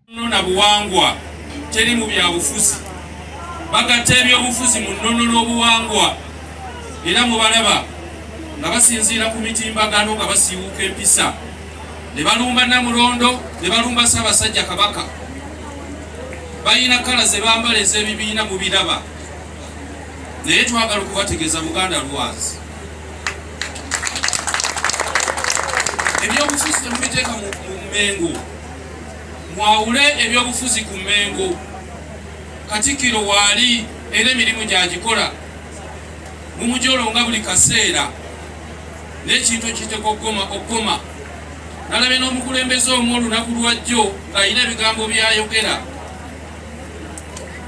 Nona buwangwa teri mu byabufuzi bagatta ebyobufuzi mu nnono n'obuwangwa era mubalaba nga basinziira ku mitimbagano nga basiiwuuka empisa ne balumba Namulondo ne balumba Ssaabasajja Kabaka balina kala ze bambala ez'ebibiina mu biraba naye twagala okubategeeza Buganda lwazi ebyobufuzi temubiteeka mu Mmengo mwawule ebyobufuzi ku Mmengo Katikkiro waali era emirimu gyagikola mumujolonga buli kaseera n'ekintu ekiteko okukoma nalabe n'omukulembeze omu olunaku lwajjo ng'alina ebigambo byayogera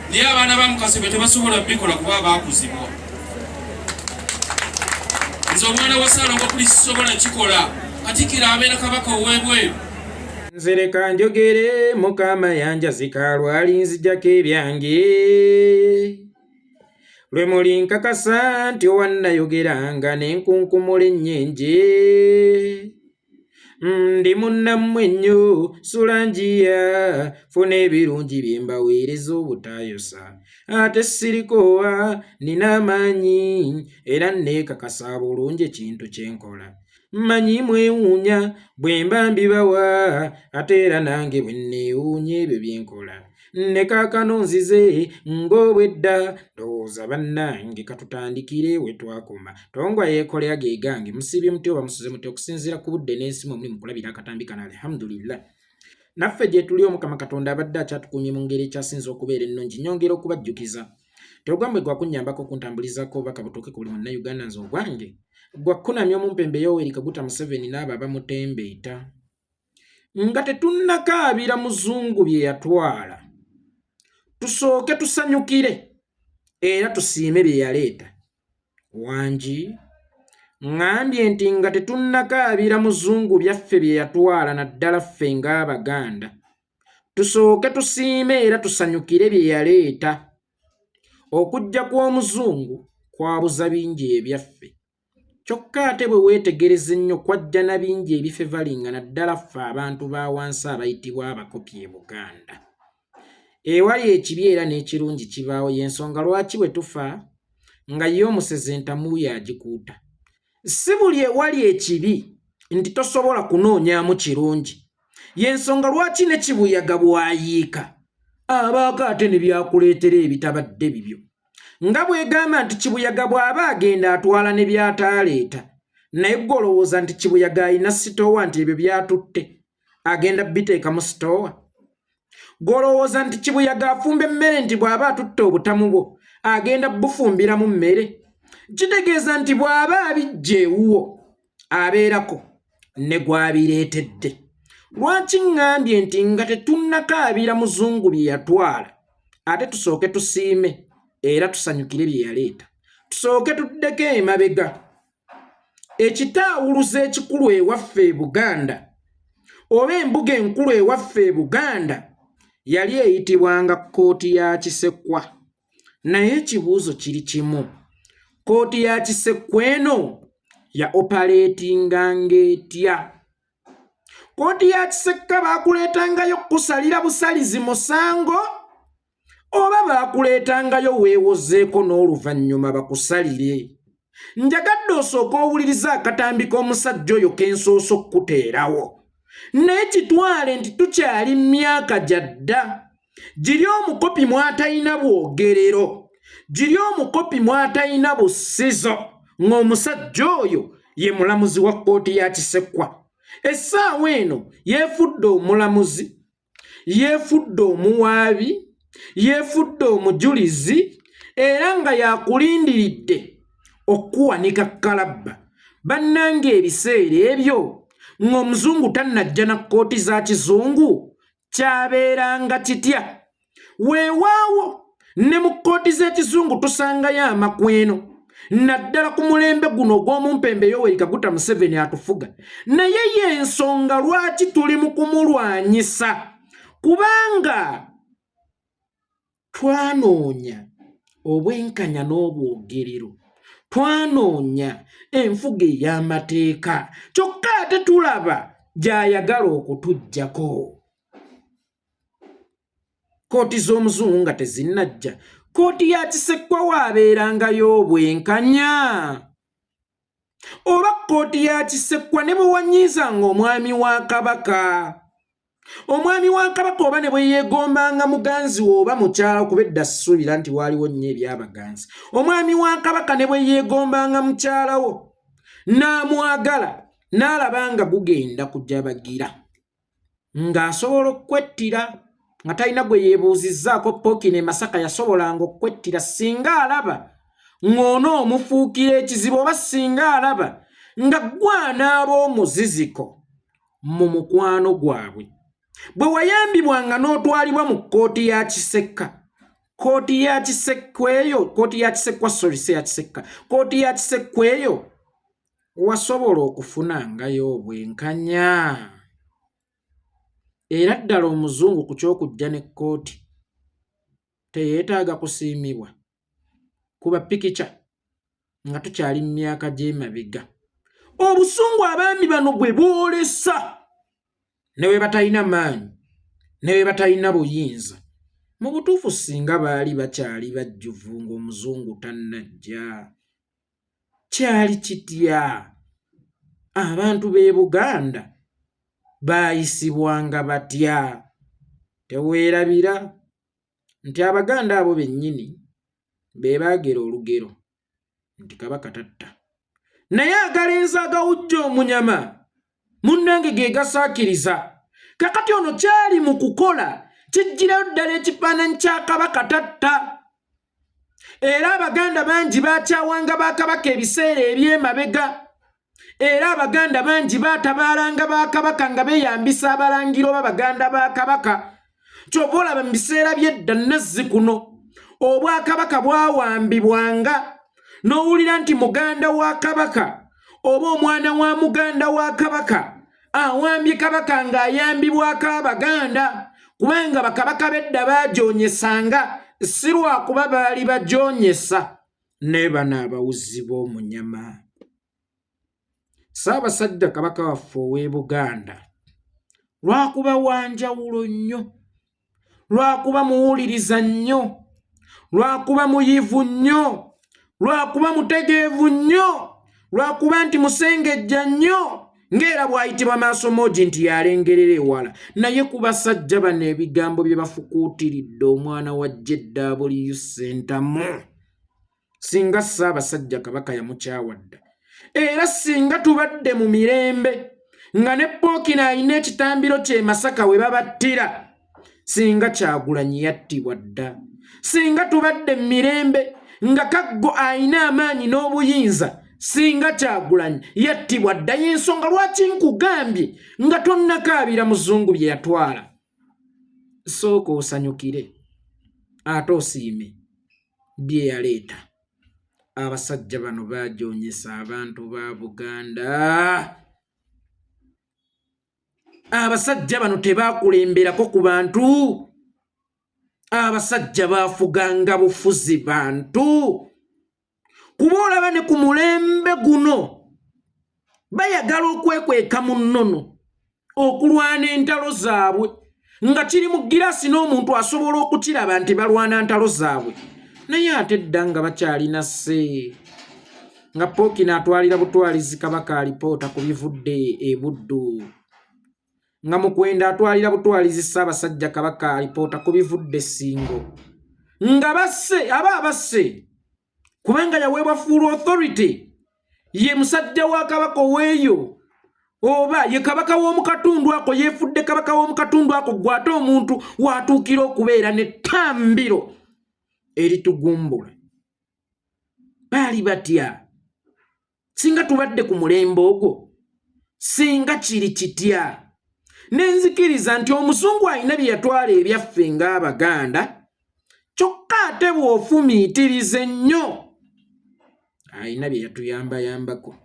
naye abaana ba Mukasebe tebasobola bikola kuba baakuzibwa nze omwana wa Ssaalongo Pulisi sisobola kikola Katikkiro abeera Kabaka ow'ebweru nzereka njogere Mukama yanjazika lwali nzijjako ebyange lwe muli nkakasa nti owannayogeranga n'enkunkumula ennyenje ndi munnammwe nnyo sulanjiya funa ebirungi bye mbaweereza obutaayosa ate sirikoowa nina amaanyi era neekakasa bulungi ekintu kye nkola mmanyi mwewuunya bwe mba mbibawa ate era nange bwe nneewuunya ebyo bye nkola ne kaakano nzize ng'obwedda ndowooza bannange katutandikire we twakoma tongwa yeekolera ge gange musibye muti oba musuze muti okusinziira ku budde n'ensi mwe muli mu kulabira akatambi kana alhamdulillah naffe gye tuli Omukama Katonda abadde akyatukuumye mu ngeri ekyasinza okubeera ennungi nyongera okubajjukiza togambwe gwa kunnyambako okuntambulizako obubaka butuuke ku buli munnayuganda nze ogwange gwa kunamya omumpembe Yoweri Kaguta Museveni n'abo abamutembeeta nga tetunnakaabira muzungu bye yatwala tusooke tusanyukire era tusiime bye yaleeta wangi ngambye nti nga tetunnakaabira muzungu byaffe bye yatwala naddala ffe ng'Abaganda tusooke tusiime era tusanyukire bye yaleeta okujja kw'omuzungu kwabuza bingi ebyaffe kyokka ate bwe weetegereza ennyo kwajja na bingi ebife valinga naddala ffe abantu ba wansi abayitibwa abakopi e Buganda ewali ekibi era n'ekirungi kibaawo y'ensonga lwaki bwe tufa nga ye omuseze entamu yagikuuta si buli ewali ekibi nti tosobola kunoonyaamu kirungi y'ensonga lwaki ne kibuyaga bwayiika abaako ate ne byakuleetera ebitabadde bibyo nga bwegamba nti kibuyaga bw'aba agenda atwala ne byataaleeta naye golowooza nti kibuyaga alina sitoowa nti ebyo byatutte agenda biteeka mu sitoowa golowooza nti kibuyaga afumba emmere nti bw'aba atutte obutamu bwo agenda bufumbira mu mmere kitegeeza nti bw'aba abijja ewuwo abeerako ne gwabireetedde lwaki ngambye nti nga tetunnakaabira muzungu bye yatwala ate tusooke tusiime era tusanyukire bye yaleeta tusooke tuddeko emabega ekitaawuluza ekikulu ewaffe e Buganda oba embuga enkulu ewaffe e Buganda yali eyitibwanga kkooti ya Kisekwa naye ekibuuzo kiri kimu kkooti ya Kisekwa eno ya opaleetinganga etya kkooti ya Kisekka baakuleetangayo kusalira busalizi musango oba baakuleetangayo weewozeeko n'oluvannyuma bakusalire njagadde osooka owuliriza akatambi k'omusajja oyo kensoose okukuteerawo naye kitwale nti tukyali myaka gyadda giri omukopi mwatalina bwogerero giri omukopi mwatalina bussizo ng'omusajja oyo ye mulamuzi wa kkooti ya Kisekwa essaawa eno yeefudde omulamuzi yeefudde omuwaabi yeefudde omujulizi era nga yakulindiridde okuwanika kalabba bannange ebiseera ebyo ng'omuzungu tannajja na kkooti za kizungu kyabeeranga kitya weewaawo ne mu kkooti z'ekizungu tusangayo amakweno naddala ku mulembe guno ogw'omumpembe Yoweri Kaguta Museveni atufuga naye y'ensonga lwaki tuli mu kumulwanyisa kubanga twanoonya obwenkanya n'obwogerero twanoonya enfuga ey'amateeka kyokka ate tulaba gy'ayagala okutuggyako. Kooti z'omuzungu nga tezinnajja, kooti ya Kisekwa waabeerangayo obwenkanya. Oba kooti ya Kisekwa ne bwe wanyiizanga omwami wa Kabaka. Omwami wa Kabaka oba ne bwe yeegombanga muganzi we oba mukyala, kuba edda ssuubira nti waaliwo nnyo ebyabaganzi. Omwami wa Kabaka ne bwe yeegombanga mukyala wo n'amwagala n'alaba nga gugenda kujabagira, ng'asobola okwettira nga talina gwe yeebuuzizzaako. Ppookino e Masaka yasobolanga okwettira singa alaba ng'ono omufuukira ekizibu, oba singa alaba nga gwanaaba omuziziko mu mukwano gwabwe. Bwe wayambibwanga n'otwalibwa mu kkooti ya Kisekka, kooti ya Kisekwa eyo, kooti ya Kisekwa kooti ya Kisekwa eyo wasobola okufunangayo obwenkanya. Era ddala omuzungu ku ky'okujja ne kkooti teyeetaaga kusiimibwa. Kuba pikica nga tukyali mu myaka gy'emabega. Obusungu abaami bano bwe boolesa, ne bwe batalina maanyi, ne bwe batalina buyinza, mu butuufu singa baali bakyali bajjuvu ng'omuzungu tannajja, kyali kitya? Abantu b'e Buganda baayisibwanga batya? Teweerabira nti Abaganda abo bennyini be baagera olugero nti Kabaka tatta. Naye agalenzi agawujja omunyama munnange ge gasaakiriza. Kakati ono kyali mu kukola kijjirayo ddala ekifaananyi kya Kabaka tatta. Era Abaganda bangi baakyawanga ba Kabaka ebiseera eby'emabega. Era Abaganda bangi baatabaalanga ba Kabaka nga beeyambisa abalangiro b'Abaganda ba Kabaka. Kyova olaba mu biseera by'edda Nazzi kuno Obwakabaka bwawambibwanga n'owulira nti muganda wa Kabaka oba omwana wa muganda wa Kabaka awambye Kabaka ng'ayambibwako Abaganda, kubanga bakabaka b'edda baajoonyesanga, si lwakuba baali bajoonyesa ne bano abawuzi b'omunyama. Ssaabasajja Kabaka waffe ow'e Buganda lwakuba wanjawulo nnyo, lwakuba muwuliriza nnyo, lwakuba muyivu nnyo, lwakuba mutegeevu nnyo, lwakuba nti musengejja nnyo, ng'era bw'ayitibwa Maasomogi nti yalengerera ewala. Naye ku basajja bano ebigambo bye bafukuutiridde omwana wa JW Ssentamu, singa Ssaabasajja Kabaka yamukyawa dda. Era singa tubadde mu mirembe nga ne Ppookino alina ekitambiro ky'e Masaka we babattira, singa Kyagulanyi yattibwa dda. Singa tubadde mu mirembe nga Kaggo alina amaanyi n'obuyinza, singa Kyagulanyi yattibwa dda. Y'ensonga lwaki nkugambye nga tonnakaabira muzungu bye yatwala. Sooka osanyukire ate osiime bye yaleeta. Abasajja bano baajoonyesa abantu ba Buganda. Abasajja bano tebaakulemberako ku bantu. Abasajja baafuganga bufuzi bantu. Kuba olaba ne ku mulembe guno bayagala okwekweka mu nnono okulwana entalo zaabwe nga kiri mu giraasi n'omuntu asobola okukiraba nti balwana ntalo zaabwe. Naye ate dda nga bakyalina sse nga Ppookino atwalira butwalizi Kabaka alipoota ku bivudde e Buddu, nga Mukwenda atwalira butwalizi Ssaabasajja Kabaka alipoota ku bivudde Ssingo, nga basse aba abasse kubanga yaweebwa full authority, ye musajja wa Kabaka oweeyo, oba ye Kabaka w'omu katundu ako, yeefudde Kabaka w'omu katundu ako, gw'ate omuntu w'atuukira okubeera n'ettambiro eritugumbula. Baali batya? Singa tubadde ku mulembe ogwo, singa kiri kitya? Nenzikiriza nti omuzungu alina bye yatwala ebyaffe ng'Abaganda, kyokka ate bw'ofumiitiriza ennyo alina bye yatuyambayambako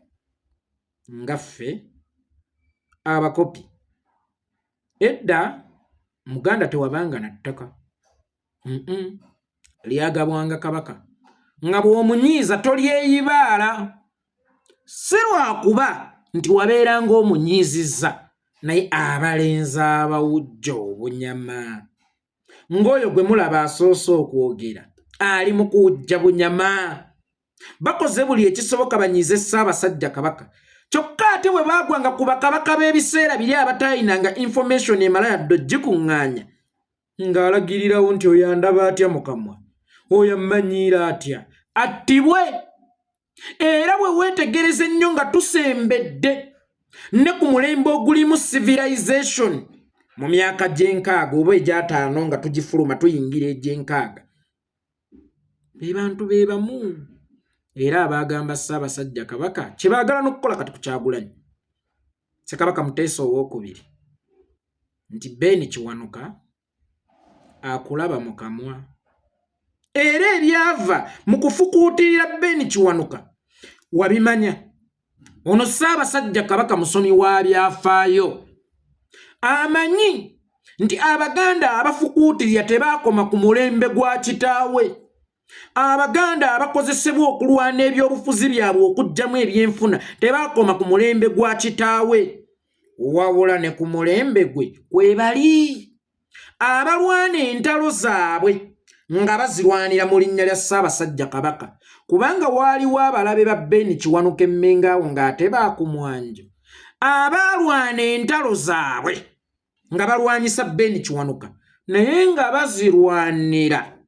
nga ffe abakopi. Edda Muganda tewabanga na ttaka, lyagabwanga Kabaka, nga bw'omunyiiza tolyeyibaala, si lwakuba nti wabeeranga omunyiizizza, naye abalenzi abawujja obunyama ng'oyo gwe mulaba asoose okwogera ali mu kuwujja bunyama bakoze buli ekisoboka banyize Ssaabasajja Kabaka kyokka ate bwe baagwanga ku bakabaka b'ebiseera biri abatayinanga information emala yadde gikuŋŋaanya ng'alagirirawo nti oyo andaba atya mu kamwa oyo amanyiira atya attibwe. Era bwe weetegereza ennyo nga tusembedde ne ku mulembe ogulimu civilization mu myaka gy'enkaaga oba egy'ataano nga tugifuluma tuyingira egy'enkaaga be bantu be bamu era abaagamba Ssaabasajja Kabaka kye baagala n'okukola kati ku Kyagulanyi Ssekabaka Muteesa owookubiri nti Ben Kiwanuka akulaba mu kamwa era ebyava mu kufukuutirira Ben Kiwanuka wabimanya. Ono Ssaabasajja Kabaka musomi wa byafaayo amanyi nti Abaganda abafukuutirira tebaakoma ku mulembe gwa kitaawe. Abaganda abakozesebwa okulwana ebyobufuzi byabwe okuggyamu ebyenfuna tebaakoma ku mulembe gwa kitaawe wabula ne ku mulembe gwe kwe bali. Abalwana entalo zaabwe nga bazirwanira mu linnya lya Ssaabasajja Kabaka kubanga waaliwo abalabe ba Ben Kiwanuka Emmengaawo ng'ate baakumwanjo. Abaalwana entalo zaabwe nga balwanyisa Ben Kiwanuka naye nga bazirwanira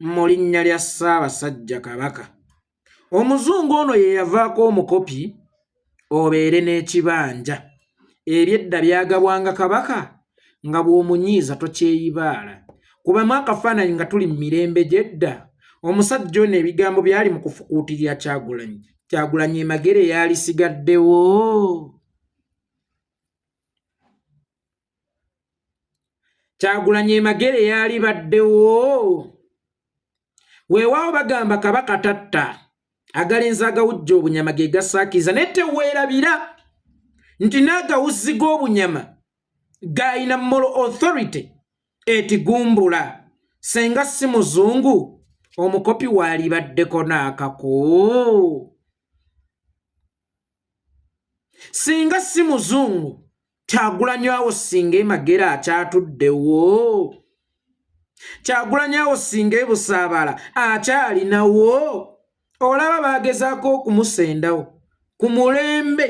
mu linnya lya Ssaabasajja Kabaka. Omuzungu ono ye yavaako omukopi obeere n'ekibanja. Ebyedda byagabwanga Kabaka nga bw'omunyiiza tokyeyibaala kubamu akafaananyi nga tuli mu mirembe gy'edda. Omusajja ono ebigambo byali mu kufukuutirira Kyagulanyi. Kyagulanyi emagere yalisigaddewo. Kyagulanyi emagere yalibaddewo. Weewaawo bagamba Kabaka tatta agalenzi agawujja obunyama ge gasaakiza naye teweerabira nti n'agawuzi g'obunyama gayina moral authority etigumbula. Senga si muzungu omukopi waalibaddeko n'akako. Singa si muzungu Kyagulanyi awo singa emagere akyatuddewo. Kyagulanyi awo singa ebusaabala akyalinawo. Olaba baagezaako okumusendawo ku mulembe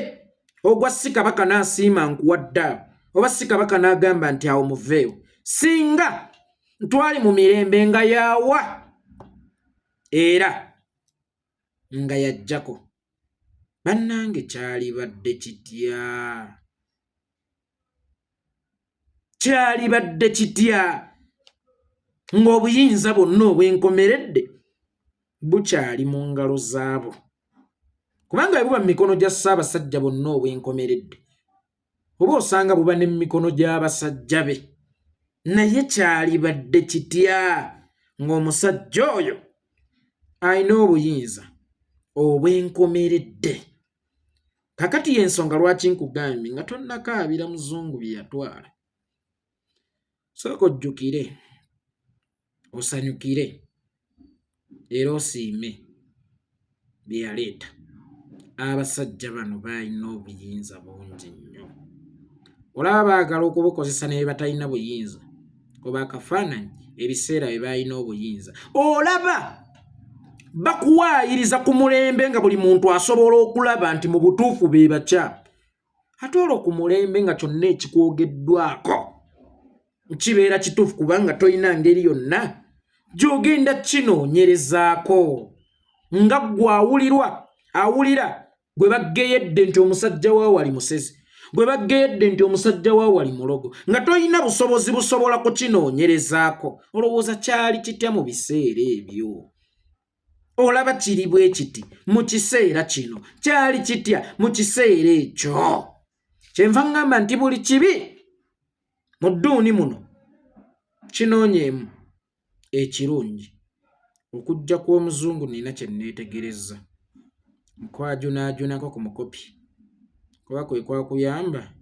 ogwa Ssekabaka n'asiima nkuwadda oba Ssekabaka n'agamba nti awo muveewo. Singa twali mu mirembe nga yawa era nga yajjako bannange kyalibadde kitya? Kyalibadde kitya ng'obuyinza bwonna obwenkomeredde bukyali mu ngalo zaabo kubanga bwe buba mu mikono gya Ssaabasajja bonna obwenkomeredde oba osanga buba ne mu mikono gy'abasajja be. Naye kyalibadde kitya ng'omusajja oyo alina obuyinza obwenkomeredde? Kakati y'ensonga lwaki nkugambye nga tonnakaabira muzungu bye yatwala. Sooka ojjukire osanyukire era osiime bye yaleeta. Abasajja bano baalina obuyinza bungi nnyo. Olaba baagala okubukozesa ne batalina buyinza oba akafaananyi ebiseera bye baalina obuyinza. Olaba bakuwaayiriza ku mulembe nga buli muntu asobola okulaba nti mu butuufu be bakyamu. Ate olwo ku mulembe nga kyonna ekikwogeddwako kibeera kituufu kubanga toyina ngeri yonna gy'ogenda kinoonyerezaako. Nga ggwe awulira gwe baggeyedde nti omusajja wa wali musezi, gwe baggeyedde nti omusajja wa wali mulogo, nga toyina busobozi busobola kukinoonyerezaako. Olowooza kyali kitya mu biseera ebyo? Olaba kiri bwe kiti mu kiseera kino, kyali kitya mu kiseera ekyo? Kyenva ngamba nti buli kibi mu dduuni muno kinoonyeemu ekirungi. Okujja kw'omuzungu nina kye neetegereza nkwajunaajunako ku mukopi kuba kwe kwakuyamba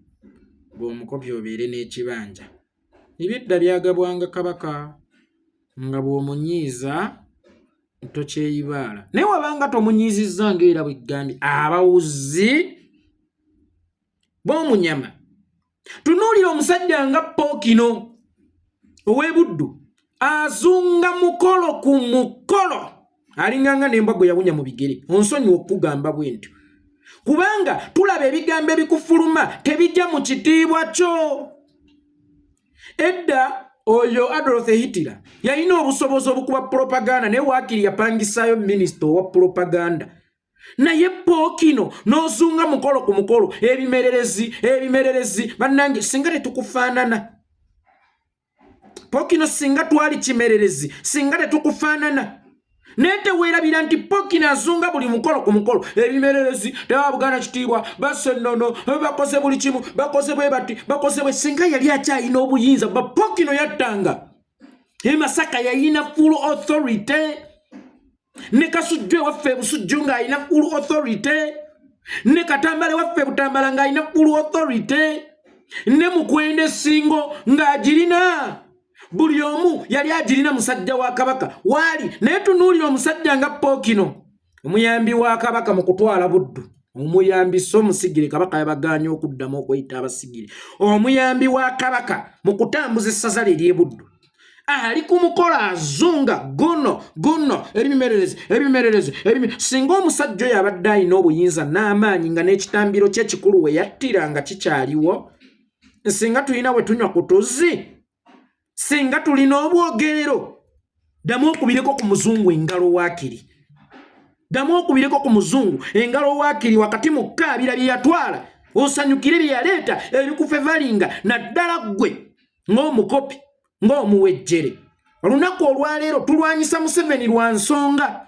bw'omukopi obeere n'ekibanja. Ebyedda byagabwanga Kabaka nga bw'omunyiiza tokyeyibaala. Naye wabanga tomunyiizizza ng'era bwe ggambye, abawuzi b'omunyama Tunuulira omusajja nga Ppookino ow'Ebuddu azunga mukolo ku mukolo alinganga n'embwago yawunya mu bigere. Onsonyiwa okugamba bwentyo kubanga tulaba ebigambo ebikufuluma tebijja mu kitiibwa kyo. Edda oyo Adolf Hitler yalina obusobozi obukuba propaganda naye waakiri yapangisaayo minisita owa propaganda. Naye Ppookino n'ozunga mukolo ku mukolo ebimererezi bannange singa tetukufaanana. Ppookino singa twali kimererezi singa tetukufaanana. Naye teweerabira nti Ppookino azunga buli mukolo ku mukolo ebimererezi tebabugana kitiibwa basse nnono bakoze buli kimu bakoze bwe bati bakoze bwe. Singa yali akyalina obuyinza ba Ppookino yattanga. Masaka yalina full authority. Ne Kasujju waffe Busujju ng'alina full authority. Ne Katambala waffe Butambala ng'alina full authority. Ne Mukwende Singo ng'agirina. Buli omu yali agirina musajja wa Kabaka waali. Naye tunuulira omusajja nga Ppookino omuyambi wa Kabaka mu kutwala Buddu. Omuyambi so musigire Kabaka yabagaanye okuddamu okweyita abasigire. Omuyambi wa Kabaka mu kutambuza essaza lye ery'e Buddu. Ali ku mukolo azunga guno ebimererezi. Singa omusajja oyo abadde alina obuyinza n'amaanyi nga n'ekitambiro kye kikulu we yattiranga kikyaliwo. Singa tulina bwe tunywa ku tuzzi. Singa tulina obwogerero. Ddamu okubireko ku muzungu engalo waakiri. Ddamu okubireko ku muzungu engalo waakiri wakati mu kkaabira bye yatwala. Osanyukire bye yaleeta ebikufevalinga naddala ggwe ng'omukopi ng'omuwejjere. Olunaku olwaleero tulwanyisa Museveni lwa nsonga.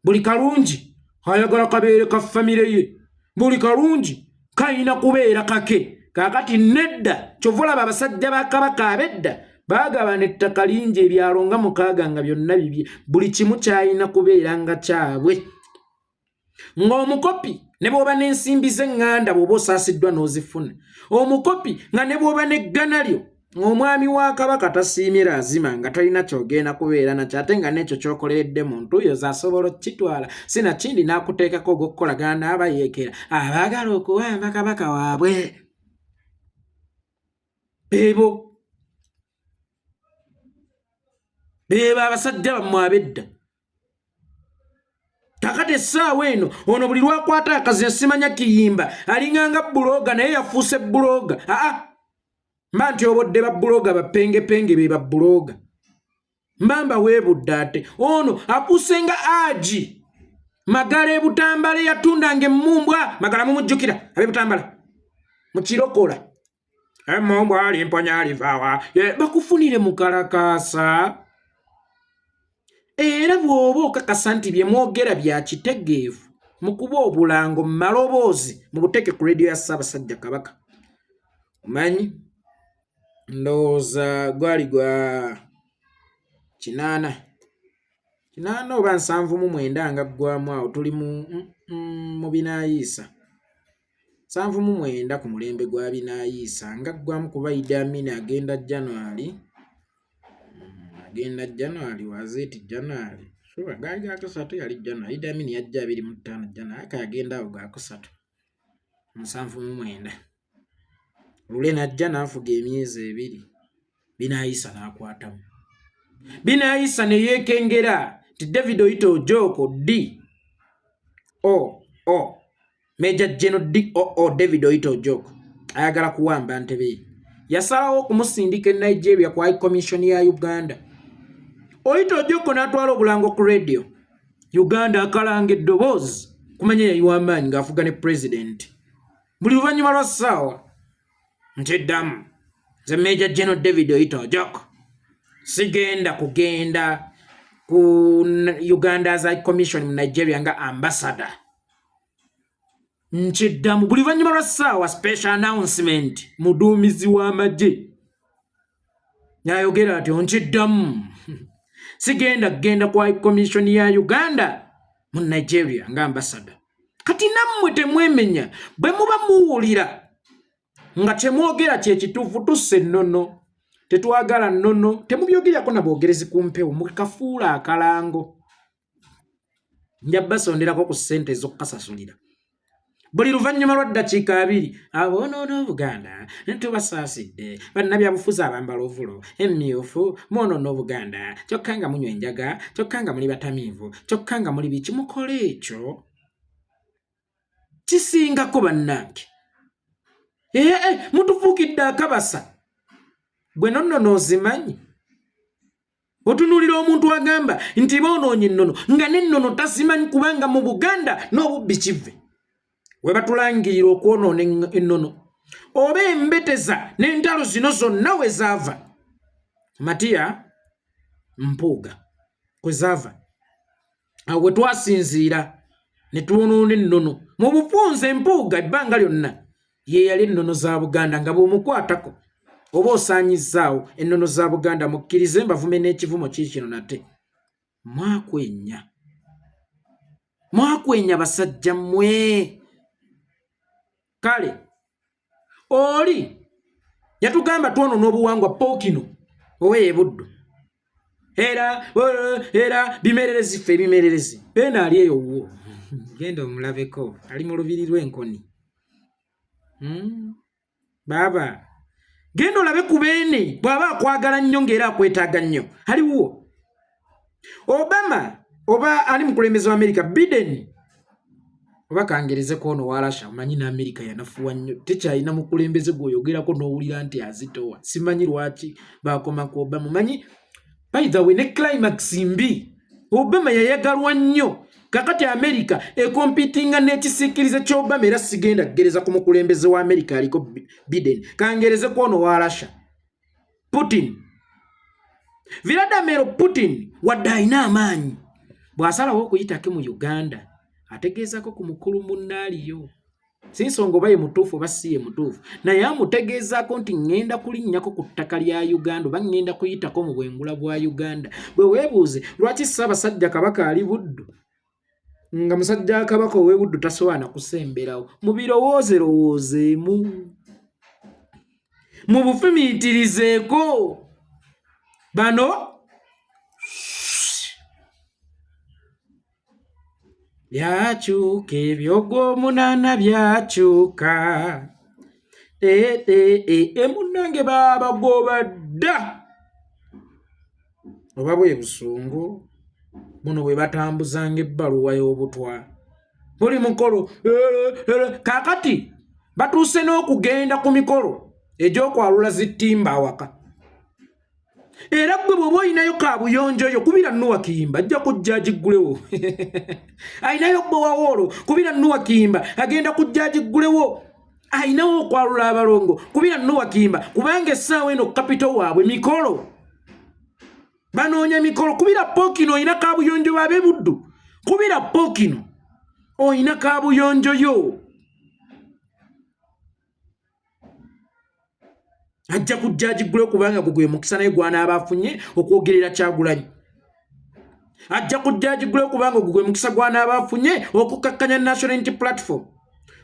Buli kalungi ayagala kabeere ka famire ye. Buli kalungi kayina kubeera kake. Kaakati nedda kyova olaba abasajja ba Kabaka ab'edda baagabana ettaka lingi ebyalo nga 6 nga byonna bibye. Buli kimu kyalina kubeera nga kyabwe. Ng'omukopi ne bw'oba n'ensimbi z'eŋŋanda bw'oba osaasiddwa n'ozifuna. Omukopi nga ne bw'oba n'eggana lyo. Omwami wa Kabaka tasiimira azima nga talina kyogenda kubeera nakyo ate nga n'ekyo ky'okoleredde muntu oyo asobola okukitwala. Sinakindi n'akuteekako ogw'okukolagana n'abayeekera abaagala okuwamba Kabaka waabwe. Beebo abasajja bammwe ab'edda. Kakati essaawa eno ono buli lwakwata akazi simanya kiyimba alinganga buloga naye yafuuse buloga. Mba nti obodde ba buloga bapengepenge be ba buloga. Mbamba weebudde ate ono akusenga aji Magala Butambala yatundanga emmumbwa. Magala mumujjukira abe Butambala mukirokola emmumbwa alimponya alivaawa bakufunire mukalakasa. Era bw'oba okakasa nti bye mwogera bya kitegeevu mu kuba obulango mu maloboozi mu buteeke ku radio ya Ssaabasajja Kabaka. Omanyi ndowooza gwali gwa 8 oba 79 nga ggwamu awo tuli mu Binaayiisa 79 ku mulembe gwa Binaayiisa nga ggwamu kuba Idi Amin agenda January. Agenda January wazeeti January. Sure gaali gakusatu yali January. Idi Amin yajja 25 January akagenda awo gakusatu 79. Lule najja n'afuga emyezi 2. Binaayiisa n'akwatamu. Binaayiisa ne yeekengera ti David Oito Ojoko D.O.O. Major General D.O.O. David Oito Ojoko ayagala kuwamba Ntebe. Yasalawo okumusindika e Nigeria ku High Commission ya Uganda. Oito Ojoko n'atwala obulango ku radio. Uganda akalanga eddoboozi kumanya yayiwamaanyi ng'afuga ne president. Buli luvannyuma lwa ssaawa ntiddamu nze Major General David Oito Ojoko sigenda kugenda ku Uganda's High Commission mu Nigeria nga ambassador. Ntiddamu buli luvannyuma lwa ssaawa special announcement muduumizi w'amagye yayogera ati ntiddamu sigenda kugenda ku High Commission ya Uganda mu Nigeria nga ambassador. Kati nammwe temwemenya bwe muba muwulira nga temwogera kyekituufu tusse nnono tetwagala nnono temubyogerako na bwogerezi ku mpewo mukafuula akalango. Nja basonderako ku ssente z'okukasasulira buli luvannyuma lwa ddakiika 2 aboonoona Obuganda tubasaasidde bannabyabufuzi abambala ovulo emmyufu mwonoona Obuganda kyokka nga munywa enjaga kyokka nga muli batamiivu kyokka nga muli biki mukole ekyo kisingako bannange mutufuukidde akabasa gwe nonnono ozimanyi otunuulira omuntu agamba nti boonoonye ennono nga n'ennono tasimanyi kubanga mu Buganda n'obubbi kive we batulangirira okwonoona ennono oba embeteza n'entalo zino zonna we zaava Matiya Mpuuga kwe zaava awo we twasinziira ne twonoona ennono mu bufunze Empuuga ebbanga lyonna ye yali ennono za Buganda nga bw'omukwatako oba osaanyizaawo ennono za Buganda mukkirize mbavume n'ekivumo kiikino nate mwakwenya basajja mmwe kale oli yatugamba twonoona obuwangwa Pookino owe Buddu era bimererezi ffe ebimererezi beena ali eyo wo genda omulabeko ali mu lubiri lw'enkoni baba genda olabe ku beene bw'aba akwagala nnyo ng'era akwetaaga nnyo aliwo Obama oba ali mukulembeze wa America Biden oba kangerezeko ono wa Russia omanyi n'Amerika yanafuwa nnyo tekyalina mukulembeze gw'oyogerako n'owulira nti azitowa simanyi lwaki bakoma ku Obama manyi by the way ne climax mbi Obama yayagalwa nnyo kakati America ekompitinga n'ekisiikirize ky'Obama era sigenda kugereza ku mukulembeze wa America aliko Biden kangerezeko ono wa Russia Putin Vladimir Putin wadde alina amaanyi bw'asalawo okuyitako mu Uganda ategeezako ku mukulu munnaaliyo si nsonga oba ye mutuufu oba si ye mutuufu naye amutegeezaako nti ŋŋenda kulinnyako ku ttaka lya Uganda oba ŋŋenda kuyitako mu bwengula bwa Uganda bwe weebuuze lwaki Ssaabasajja Kabaka ali Buddu nga musajja Kabaka ow'e Buddu tasobola kusemberawo mu birowooze lowoozeemu mu bufumiitirizeeko bano byakyuka ebyogw'omunaana byakyuka emunnange baabagoba dda oba bwe busungu buno bwe batambuzanga ebbaluwa y'obutwa buli mukolo kaakati batuuse n'okugenda ku mikolo egy'okwalula zittimba awaka era gwe bw'oba olinayo kaabuyonjo yo kubira Nuwa Kiyimba ajja kujja agiggulewo ayinayo gwe Wawoolo kubira Nuwa Kiyimba agenda kujja agiggulewo ayinawo okwalula abalongo kubira Nuwa Kiyimba kubanga essaawa eno kapito waabwe mikolo banoonya mikolo kubira Pookino oyina kaabuyonjo b'ab'e Buddu kubira Pookino oyina kaabuyonjo yo ajja kujja agiggulewo kubanga gwe mukisa naye gw'anaaba afunye okwogerera Kyagulanyi ajja kujja agiggulewo kubanga gwe mukisa gw'anaaba afunye okukkakkanya National Unity Platform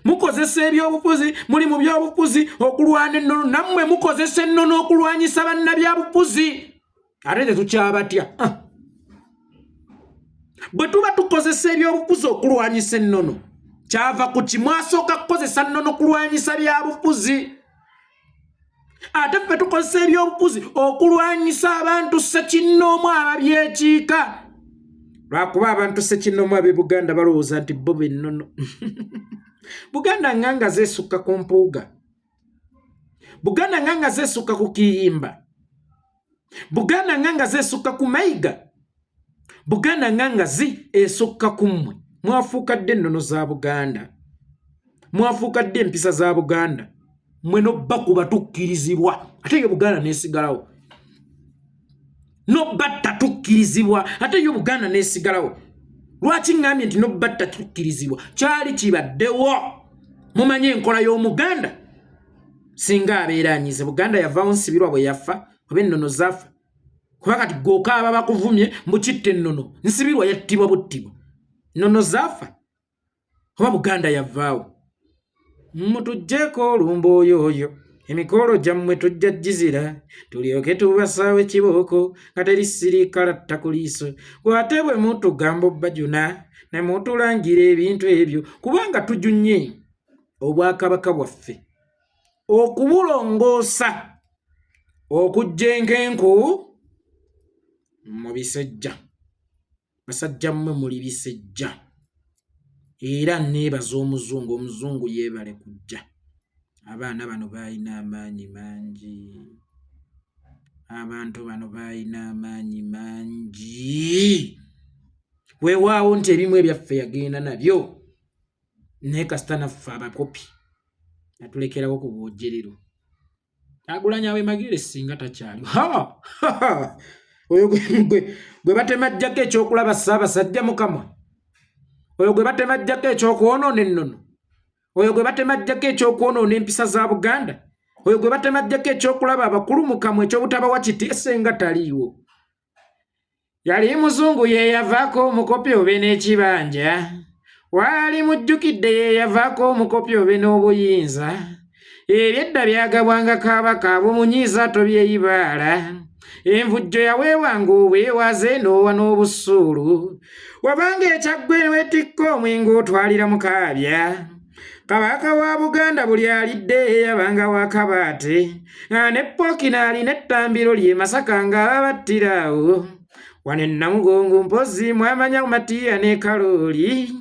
mukozesa ebyobufuzi muli mu byobufuzi okulwana ennono nammwe mukozesa ennono okulwanyisa bannabyabufuzi ate tetukyabatya bwe tuba tukozesa ebyobufuzi okulwanyisa ennono kyava ku kimwasooka kukozesa nnono kulwanyisa byabufuzi ate ffe tukozesa ebyobufuzi okulwanyisa abantu ssekinnoomu ababyekiika lwakuba abantu ssekinnoomu ab'e Buganda balowooza nti bo bennono Buganda nganga zeesukka ku Mpuuga Buganda nganga zeesukka ku Kiyimba Buganda nganga zeesukka ku Mayiga Buganda nganga esukka ku mmwe mwafuukadde ennono za Buganda mwafuukadde empisa za Buganda mwe n'obbakuba tukkirizibwa ate yo Buganda neesigalawo n'obbatta tukkirizibwa ate yo Buganda neesigalawo lwaki ngambye nti n'obbatta tukkirizibwa kyali kibaddewo mumanye enkola y'Omuganda singa abeera anyize Buganda yavaawo nsibirwa bwe yafa oba ennono zaafa kuba kati gw'okaaba bakuvumye mbukitta ennono nsibirwa yattibwa buttibwa ennono zaafa oba Buganda yavaawo mutuggyeko olumbooyooyo emikolo gyammwe tujja gizira tulyoke tubasaawo ekibooko nga teri siriikala tta liiso gwate bwe mutugamba obbajuna ne mutulangira ebintu ebyo kubanga tujunnye obwakabaka bwaffe okubulongoosa okujja enkenku mu bisejja. Basajja mmwe muli bisejja era neebaza omuzungu yeebale kujja. Abaana bano balina amaanyi mangi, abantu bano balina amaanyi mangi. Weewaawo nti ebimu ebyaffe yagenda nabyo naye kasita naffe abakopi natulekerawo ku bwojjerero. Agulanya we Magere singa takyali. Oyo gwe batemajjako ekyokulaba Ssaabasajja Mukama, oyo gwe batemajjako ekyokwonoona ennono, oyo gwe batemajjako ekyokwonoona empisa za Buganda, oyo gwe batemajjako ekyokulaba abakulu mu kamwe eky'obutabawa kitiise nga taliiwo. Yali muzungu ye yavaako omukopi obe n'ekibanja, waali mujjukidde ye yavaako omukopi obe n'obuyinza, ebyedda byagabwanga Kabaka ab'omunyiiza tobyeyibaala, envujjo yaweewanga obwewaze n'owa n'obusuulu, wabanga ekyaggwe weetikka omwenge otwalira mu kaabya. Kabaka wa Buganda buli alidde yabanga wa Kabaate, ne Ppookinaali n'ettambiro lye Masaka ng'ababattiraawo. Wano e Namugongo mpozi mwamanya Matiya ne Kalooli.